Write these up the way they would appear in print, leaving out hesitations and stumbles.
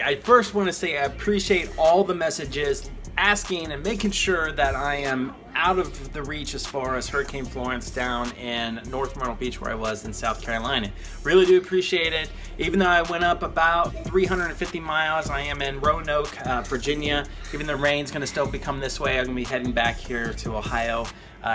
I first want to say I appreciate all the messages asking and making sure that I am out of the reach as far as Hurricane Florence down in North Myrtle Beach where I was in South Carolina. Really do appreciate it. Even though I went up about 350 miles, I am in Roanoke, Virginia. Even the rain's gonna still be coming this way. I'm gonna be heading back here to Ohio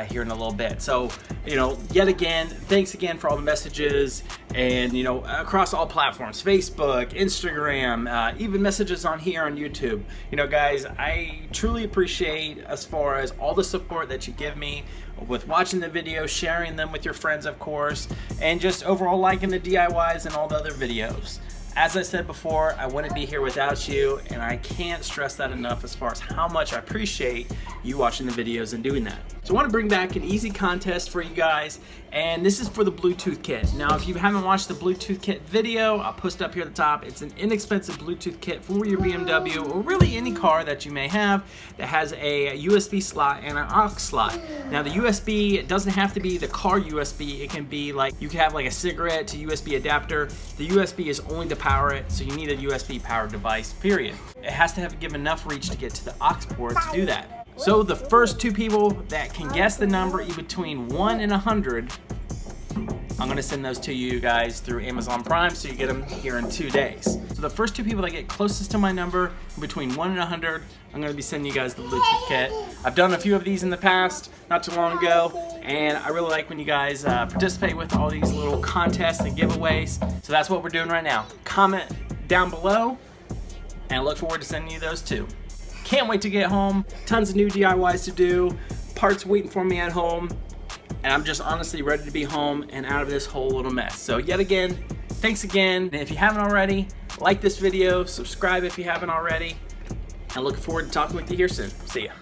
here in a little bit. So, you know, yet again, thanks again for all the messages and, you know, across all platforms, Facebook, Instagram, even messages on here on YouTube. You know, guys, I truly appreciate as far as all the support that you give me with watching the videos, sharing them with your friends, of course, and just overall liking the DIYs and all the other videos. As I said before, I wouldn't be here without you, and I can't stress that enough as far as how much I appreciate you watching the videos and doing that. So I want to bring back an easy contest for you guys, and this is for the Bluetooth kit. Now, if you haven't watched the Bluetooth kit video, I'll post it up here at the top. It's an inexpensive Bluetooth kit for your BMW, or really any car that you may have that has a USB slot and an aux slot. Now, the USB, it doesn't have to be the car USB. It can be like, you can have like a cigarette to USB adapter. The USB is only to power it, so you need a USB powered device, period. It has to give enough reach to get to the aux port to do that. So the first 2 people that can guess the number in between 1 and 100, I'm gonna send those to you guys through Amazon Prime, so you get them here in 2 days. So the first 2 people that get closest to my number, between 1 and 100, I'm gonna be sending you guys the Bluetooth kit. I've done a few of these in the past, not too long ago, and I really like when you guys participate with all these little contests and giveaways. So that's what we're doing right now. Comment down below, and I look forward to sending you those too. Can't wait to get home. Tons of new DIYs to do, parts waiting for me at home, and I'm just honestly ready to be home and out of this whole little mess. So yet again, thanks again. And if you haven't already, like this video, subscribe if you haven't already, and looking forward to talking with you here soon. See ya.